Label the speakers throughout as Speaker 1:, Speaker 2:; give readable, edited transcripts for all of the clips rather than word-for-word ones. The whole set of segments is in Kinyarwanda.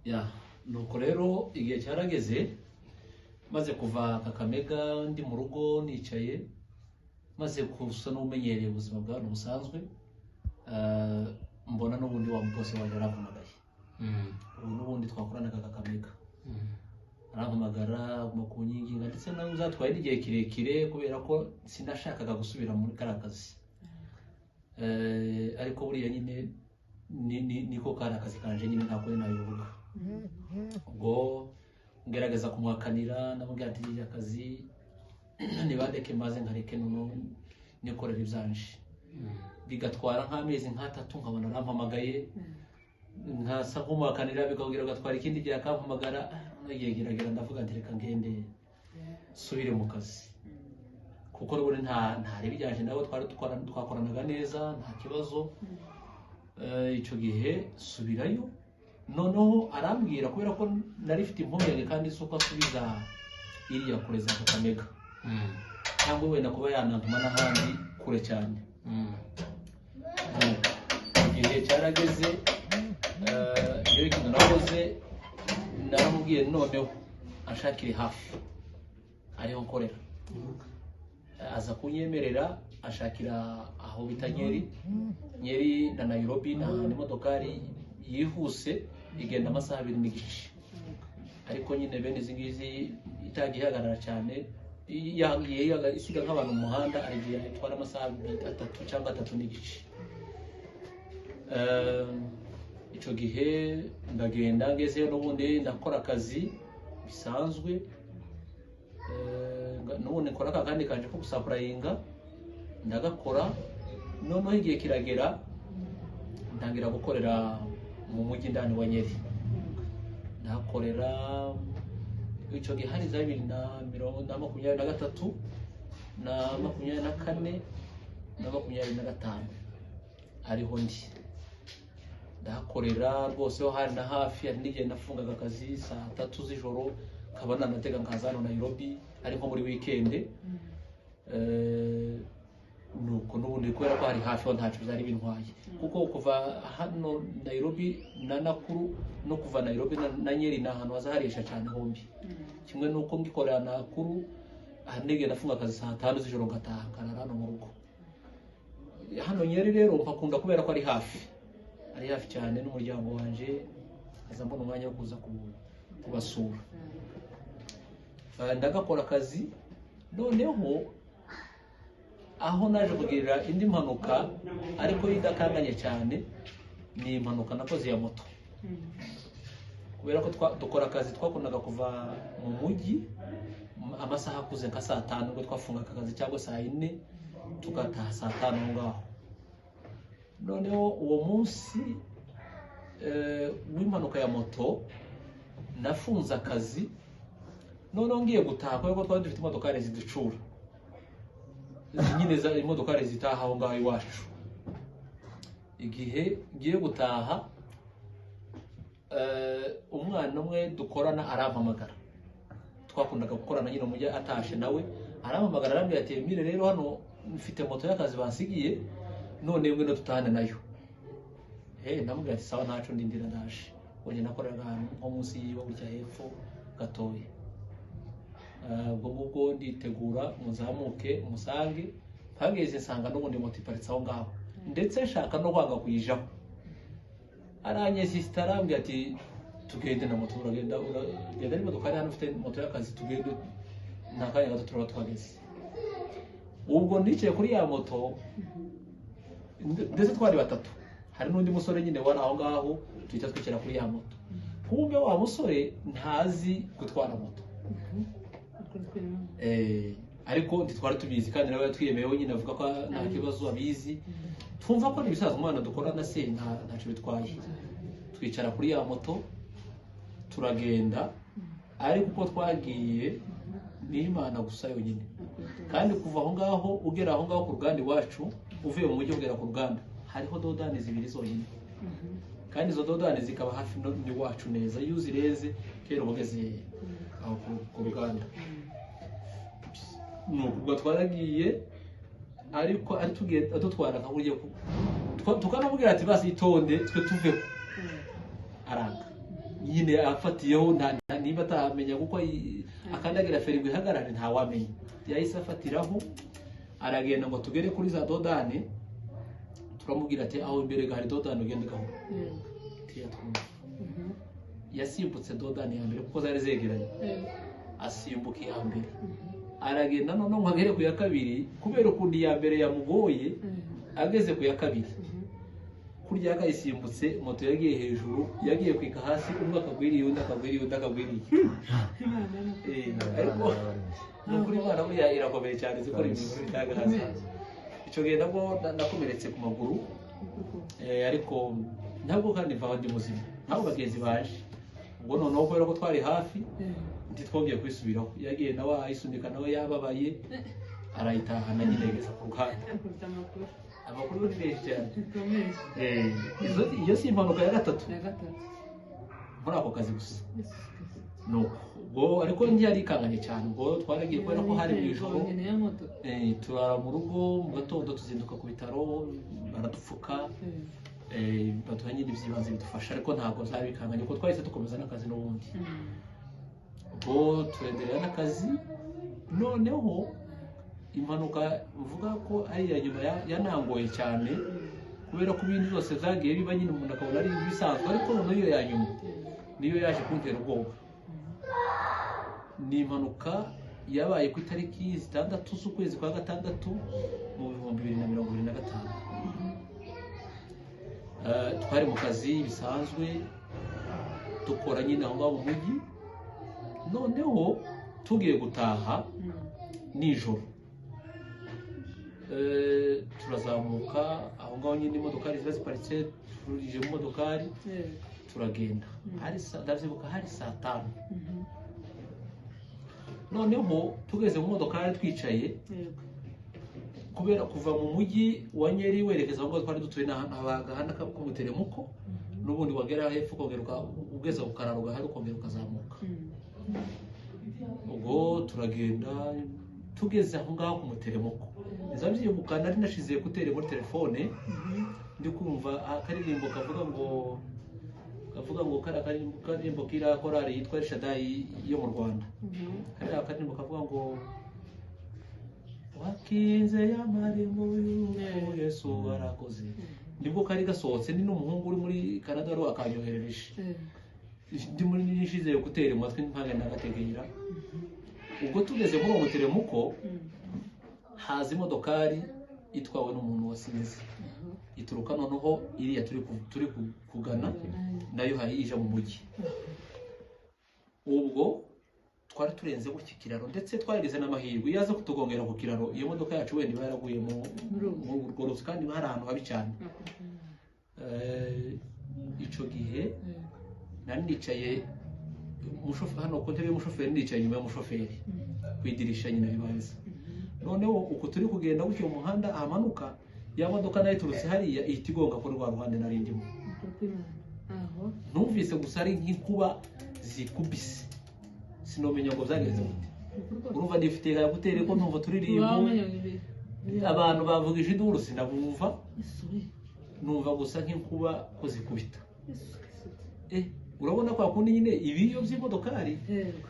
Speaker 1: ya nuko rero igihe cyarageze maze kuva Kakamega ndi mu rugo nicaye maze kusa n'umenyereye ubuzima bwa busanzwe mbona n'ubundi wa bose waje arampamagaye n'ubundi twakoranaga Kakamega arampamagara mu kunyinginga ndetse nawe uzatwaye igihe kirekire kubera ko sinashakaga gusubira muri karakazi ariko buriya nyine niko karakazi kanje nyine ntabwo nabivuga ubwo ngerageza kumwakanira namubwira ati akazi nibandeke maze nkareke nuno nikorera ibyanje bigatwara nk'amezi nk'atatu nkabona arampamagaye nkasa kumwakanira bikabwira gatwara ikindi gihe akampamagara yegeragera ndavuga ati reka ngende subire mu kazi kuko rubone ntari bijyanje nawe twakoranaga neza nta kibazo icyo gihe subirayo noneho arambwira kubera ko nari mfite impungenge kandi suko asubiza iriya kure za Kakamega cyangwa wenda kuba yanantuma n'ahandi kure cyane igihe cyarageze iyo ikintu nakoze naramubwiye noneho ashakire hafi ariho nkorera aza kunyemerera ashakira aho bita Nyeri na Nairobi na imodokari yihuse igenda amasaha 2 n'igice ariko nyine bene izingizi itagihagarara cyane yagiye isiga nk'abantu mu muhanda arigiye itwara amasaha 3 cyangwa 3 n'igice icyo gihe ndagenda ngeze n'ubundi ndakora akazi bisanzwe n'ubundi nkora kandi kanje ko gusapurayinga ndagakora noneho igihe kiragera ntangira gukorera mu mujyi ndani wa Nyeri ndakorera icyo gihe hari za 2023 na 24 na 25 ariho ndi ndakorera rwose ho hari na hafi ari n'igihe nafungaga akazi saa 3 z'ijoro kabana natega nkazano Nairobi ariko muri weekend nuko n'ubundi kubera ko hari hafi ho ntacu byari bintwaye kuko kuva hano Nairobi na Nakuru no kuva Nairobi na Nyeri na ahantu hazaharisha cyane hombi kimwe nuko ngikorera Nakuru ahanege nafunga akazi saa 5 z'ijoro ngataha karara no mu rugo hano Nyeri rero mpakunda kubera ko ari hafi cyane n'umuryango wanje aza mbona umwanya wo kuza kubasura ndagakora akazi noneho aho naje kugirira indi mpanuka ariko idakanganye cyane ni impanuka nakoze ya moto kubera ko dukora akazi twakundaga kuva mu mujyi amasaha akuze nka saa 5 ngo twafunga akazi cyangwa saa 4 tugataha saa 5 ngaho noneho uwo munsi w'impanuka ya moto nafunze akazi noneho ngiye gutaha kubera ko twari dufite imodokari ziducura nyine za imodokari zitaha aho ngaho iwacu igihe ngiye gutaha umwana umwe dukorana arampamagara twakundaga gukorana nyine umujya atashe nawe arampamagara arambwira ati Emile rero hano mfite moto y'akazi bansigiye none mwe no tutahane nayo namubwira ati sawa ntacu ndindira ndaje onye nakoreraga ahantu nko munsi yiwe gutya hepfo gatoye ubwo nditegura muzamuke musange mpageze nsanga n'ubundi moto iparitse aho ngaho ndetse nshaka no kwanga kuyijaho aranyesista arambwira ati tugende na moto uragenda n'imodoka hano ufite moto y'akazi tugende nakanya gato turaba twageze ubwo ndicaye kuri ya moto ndetse twari batatu hari n'undi musore nyine wari aho ngaho tuhita twicara kuri ya moto kumbe wa musore ntazi gutwara moto ariko ntitwari tubizi kandi nawe yatwiyemeyeho nyine avuga ko nta kibazo abizi twumva ko nibisaza umwana dukora na se ntacyo bitwaye twicara kuri ya moto turagenda ariko uko twagiye n'Imana gusa yonyine kandi kuva aho ngaho ugera aho ngaho ku ruganda iwacu uvuye mu mujyi ugera ku ruganda hariho dodani zibiri zonyine kandi izo dodani zikaba hafi n'iwacu neza iyo uzireze kera ubugeze aho ku ruganda nuko twaragiye ariko ari tugenda dutwara nka buryo tukanamubwira ati basi itonde twe tuveho aranga nyine afatiyeho niba atamenya kuko akandagira feri ngo ihagarare ntawamenya. Yahise afatiraho aragenda ngo tugere kuri za dodane, turamubwira ati aho imbere hari dodane ugende gaho. Yasimbutse dodane ya mbere kuko zari zegeranye, asimbuka iya mbere aragenda noneho ngo agere ku ya kabiri, kubera ukundi ya mbere yamugoye. Ageze ku ya kabiri kurya akayisimbutse, moto yagiye hejuru, yagiye kwika hasi, umwe akagwiriye undi akagwiriye undi akagwiriye. Ariko nukuri Imana buriya irakomeye cyane, zikora ibintu bitaga hasi. Icyo gihe nabwo nakomeretse ku maguru, ariko ntabwo kandi mvaho ndi muzima, ntabwo bagenzi baje. Ubwo noneho kubera ko twari hafi ntitwongeye kwisubiraho, yagiye nawe ayisunika nawe yababaye, arayitahana nyinegeza ku ruhande. Amakuru ni menshi cyane. Iyo si impanuka ya gatatu muri ako kazi gusa. Ubwo ariko ntiyari ikanganye cyane, ubwo twaragiye kubera ko hari mu ijoro, turara mu rugo, mu gatondo tuzinduka ku bitaro, baradupfuka, baduha nyine iby'ibanze bidufasha, ariko ntabwo zari bikanganye kuko twahise dukomeza n'akazi n'ubundi. Ubwo turenderera n'akazi, noneho impanuka mvuga ko ari iya nyuma yanangoye cyane, kubera ko ibintu byose zagiye biba nyine umuntu akabona ari ibisanzwe, ariko noneho iyo ya nyuma niyo yaje kuntera ubwoba. Ni impanuka yabaye ku itariki 6 z'ukwezi kwa gatandatu mu 2025. Twari mu kazi bisanzwe dukora nyine aho ngaho mu mujyi, noneho tugiye gutaha nijoro. Turazamuka aho ngaho nyine imodokari ziba ziparitse, turije mu modokari turagenda. Ndavyibuka hari saa 5. Noneho tugeze mu modokari twicaye, kubera kuva mu mujyi wa Nyeri werekeza aho twari dutuye n'agahanda k'umuteremuko, n'ubundi wagera hepfo ukongera ugeza ku kararo gahari ukongera ukazamuka. Ubwo turagenda tugeze aho ngaho ku muteremuko, nzabyibuka nari nashize kutere muri telefone, ndi kumva akaririmbo kavuga ngo karirimbo kira korali yitwa Shadai yo mu Rwanda. Hari akaririmbo kavuga ngo wakinze yamarembo Yesu arakoze. Nibwo kari gasohotse, ni n'umuhungu uri muri Canada ro akanyoherereje. Ndi muri nishize kutere mu matwi mpanga nagategera. Ubwo tugeze muri uwo muteremuko, haza imodokari itwawe n'umuntu wasinze, ituruka noneho iriya turi kugana nayo hari ije mu mujyi. Ubwo twari turenze gutya kiraro, ndetse twageze n'amahirwe yaza kutugongera ku kiraro, iyo modoka yacu wenda baraguye mu rworozi kandi hari ahantu habi cyane. Ico gihe nari nicaye hano ku ntebe y'umushoferi, nicaye inyuma y'umushoferi kwidirisha nyine bibanza. Noneho uko turi kugenda gutyo mu muhanda ahamanuka, ya modoka nayo iturutse hariya ihita igonga kuri rwa ruhande nari ndimo. Numvise gusa ari nk'inkuba zikubise, sinomenya ngo zageze gute. Urumva ndifite gutera ko numva turirimbo, abantu bavugije induru sinabumva, numva gusa nk'inkuba ko zikubita. Urabona kwa kundi nyine ibiyo by'imodokari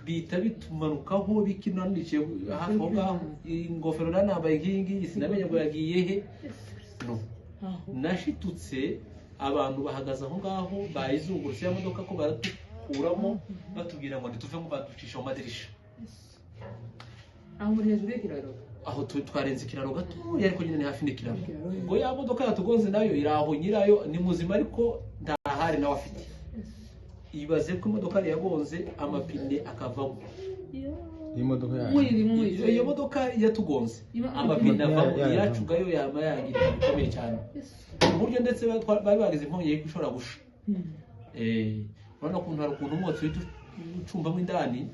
Speaker 1: bita bitumanukaho bikinanice hafi aho ngaho, ingofero nambaye nkingi sinamenye ngo yagiye he. Nashitutse abantu bahagaze aho ngaho bayizungurutse ya modoka ko baradukuramo batubwira ngo ntituve ngo baducisha mu madirisha.
Speaker 2: Aho muri hejuru y'ikiraro,
Speaker 1: aho twarenze ikiraro gato, ariko nyine ni hafi n'ikiraro. Ubwo ya modoka yatugonze nayo iraho, nyirayo ni muzima ariko ntahari nawe afite. Ibaze ko imodoka yagonze amapine akavamo. Iyo modoka yatugonze amapine avamo, yacu gayo yama yangira bikomeye cyane, uburyo ndetse bari bageze impamvu yiko ishobora gusha. Urabona ukuntu hari ukuntu umwotsi ucumbamo indani,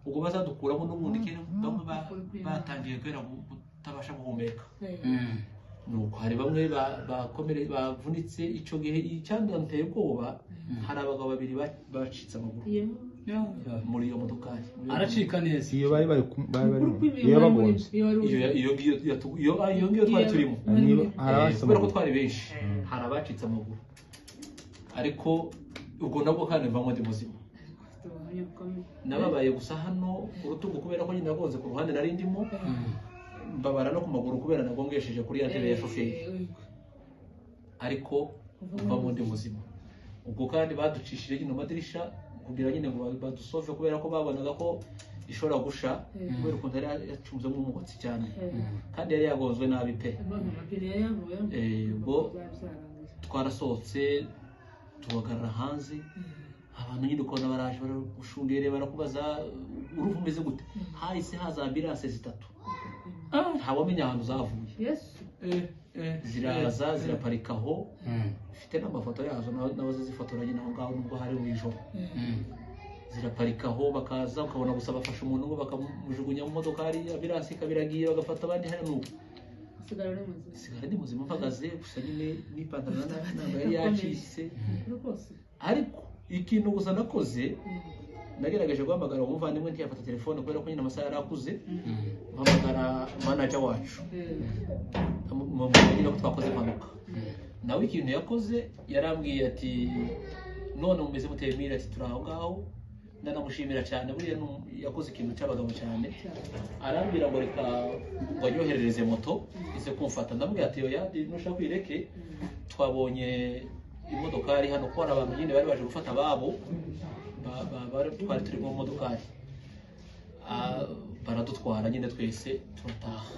Speaker 1: ubwo bazadukuramo n'ubundi kera bamwe batangiye kwera kutabasha guhumeka. Nuko hari bamwe bakomere bavunitse. Ico gihe icyandanteye ubwoba, hari abagabo babiri bacitse amaguru muri iyo modokari.
Speaker 3: Aracika neza
Speaker 4: iyo bari iyo bagonze,
Speaker 1: iyo ngiyo twari turimo, kubera ko twari benshi, hari abacitse amaguru. Ariko ubwo nabwo kandi mvamo ndi muzima. nababaye gusa hano urutugu kubera ko nyine nagonze ku ruhande nari ndimo mbabara no ku maguru kubera nagongesheje kuri ya ntebe ya shoferi ariko mva mu ndi muzima ubwo kandi baducishije nyine amadirisha kugira nyine ngo badusove kubera ko babonaga ko ishobora gusha kubera ukuntu yari yacumzemo umugotsi cyane kandi yari yagonzwe nabi pe ubwo twarasohotse tubagarara hanze abantu nyine ukabona baraje baragushungere barakubaza uruvu umeze gute hahise haza ambulance 3 ntawamenya ahantu zavuye ziraza ziraparikaho ifite n'amafoto yazo nabaze zifotora nyine aho ngaho nubwo hari mu ijoro ziraparikaho bakaza ukabona gusa bafasha umuntu ngo bakamujugunya mu modoka hari ambulance ikabiragiye bagafata abandi hari n'ubu sigara ndi muzima mpagaze gusa nyine n'ipantaro ntabwo yari yacitse ariko ikintu gusa nakoze nagerageje guhamagara umuvandimwe ntiyafata telefone kubera ko nyine amasaha yari akuze mpamagara manager wacu mumubwira ko twakoze impanuka nawe ikintu yakoze yarambwiye ati none mumeze muteye mira ati turi aho ngaho ndanamushimira cyane buriya yakoze ikintu cy'abagabo cyane arambwira ngo reka ngo anyoherereze moto ize kumfata ndamubwira ati oya nushaka kwireke twabonye imodokari hano ko hari abantu nyine bari baje gufata ababo twari turi mu modokari baradutwara nyine twese turataha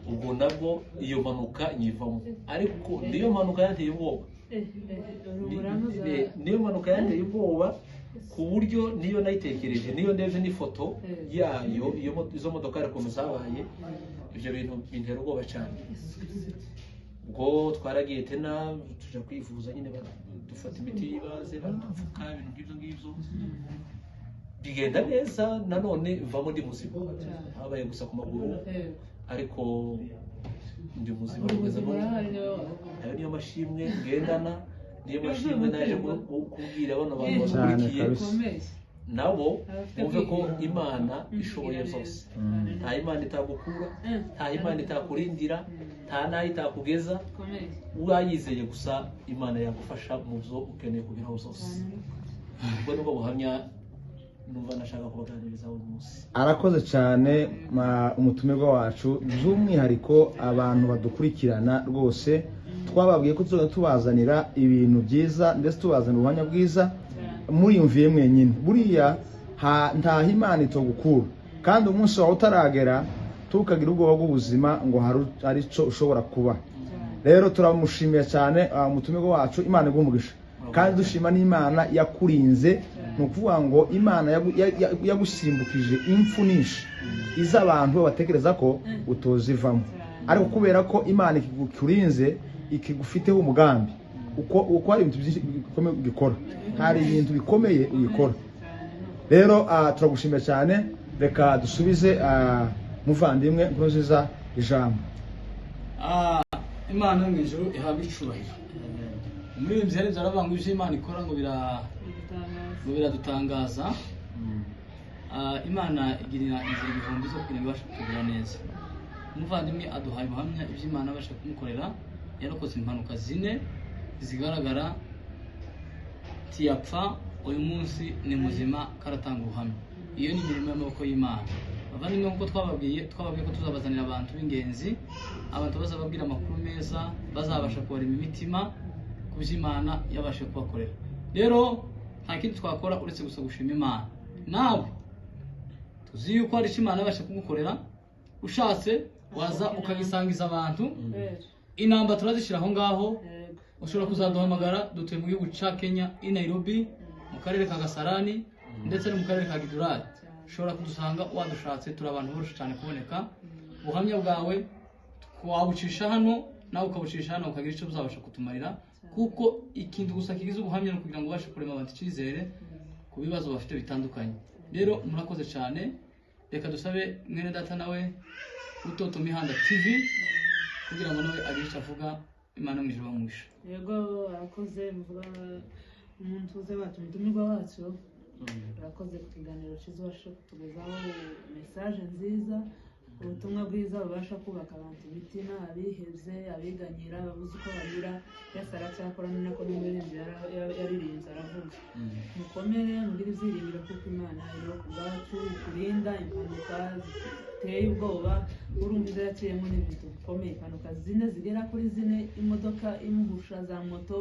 Speaker 1: ubwo nabwo iyo mpanuka nyivamo ariko niyo mpanuka yanteye ubwoba niyo mpanuka yanteye ubwoba ku buryo niyo nayitekereje niyo ndebye n'ifoto yayo izo modokari ukuntu zabaye ibyo bintu bintera ubwoba cyane ubwo twaragiye tena tuja kwivuza nyine dufata imiti y'ibanze badupfuka ibintu ngibyo bigenda neza nanone mvamo ndi muzima habaye gusa ku maguru ariko ndi muzima kugeza ayo niyo mashimwe ngendana niyo mashimwe naje kubwira bano bantu bakurikiye nabo bumve ko Imana ishoboye zose nta Imana itagukura nta Imana itakurindira nta nayo itakugeza urayizeye gusa Imana yagufasha mu byo ukeneye kugeraho zose ubwo nubwo buhamya numva nashaka kubaganiriza uyu munsi.
Speaker 4: Arakoze cyane umutumirwa wacu by'umwihariko abantu badukurikirana rwose twababwiye ko tubazanira ibintu byiza ndetse tubazanira ubuhamya bwiza muriyumviye mwenyine buriya nta Imana itogukura kandi umunsi wawe utaragera tukagira ubwoba bw'ubuzima ngo hari cyo ushobora kuba. Rero turamushimiye cyane umutumirwa wacu Imana igumugisha kandi dushima n'Imana yakurinze nukuvuga ngo Imana yagusimbukije impfu nishi iz'abantu batekereza ko utozivamo ariko kubera ko Imana ikikurinze ikigufiteho umugambi uko hari ibintu bikomeye gikora hari ibintu bikomeye uyikora. Rero turagushimiye cyane reka dusubize muvandimwe Nkurunziza ijambo.
Speaker 3: Imana mu ijuru ihabwa icubahiro. Muri ibi byari byarabanguje Imana ikora ngo biradutangaza. Imana igirira inzira ibihumbi zo kugira ngo ibashe kugira neza. Umuvandimwe aduhaye ubuhamya ibyo Imana abasha kumukorera yarakoze impanuka 4 zigaragara tiyapfa uyu munsi ni muzima karatanga ubuhamya. Iyo ni imirimo y'amaboko y'Imana. Abavandimwe nkuko twababwiye ko tuzabazanira abantu b'ingenzi abantu bazababwira amakuru meza bazabasha kubarema imitima kubyo Imana yabashe kubakorera. Rero nta kindi twakora uretse gusa gushima Imana. Nawe tuzi yuko ari Imana yabashe kugukorera ushatse waza ukagisangiza abantu inamba turazishira aho ngaho ushobora kuzaduhamagara dutuye mu gihugu ca Kenya i Nairobi mu karere ka Gasarani ndetse no mu karere ka Gidurari ushobora kudusanga wadushatse turi abantu boroshe cyane kuboneka ubuhamya bwawe twabucisha hano nawe ukabucisha hano ukagira icyo uzabasha kutumarira kuko ikintu gusa kigize ubuhamya no kugira ngo ubashe kurema abantu icyizere ku bibazo bafite bitandukanye. Rero murakoze cyane reka dusabe mwene data nawe Utoto Mihanda TV kugira ngo nawe agire icyo avuga Imana mu ijuru bamugisha.
Speaker 2: Yego arakoze mvuga umuntu uze batumirwa wacu arakoze ku kiganiro cyiza washe kutugezaho message nziza ubutumwa bwiza babasha kubaka abantu imitima abiheze abiganyira babuze uko banyura Yesu aracyakora nako n'umuririmbyi yaririnze aravuga n'ibindi mukomere mugire ibyiringiro kuko imana iriho ku bwacu ikurinda impanuka ziteye ubwoba urumva izo yaciyemo n'ibintu bikomeye impanuka zigera kuri 4 imodoka imuhusha za moto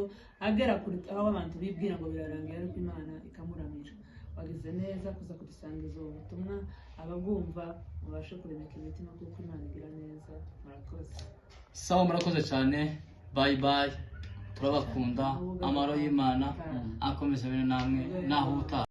Speaker 2: agera kuri aho abantu bibwira ngo birarangiye ariko imana ikamuramira wagize neza kuza kudusangiza ubu butumwa ababwumva mubashe kuremeka imitima kuko imana igira neza murakoze
Speaker 3: sawa murakoze cyane bye bye turabakunda amaro y'Imana akomeza bene namwe naho uta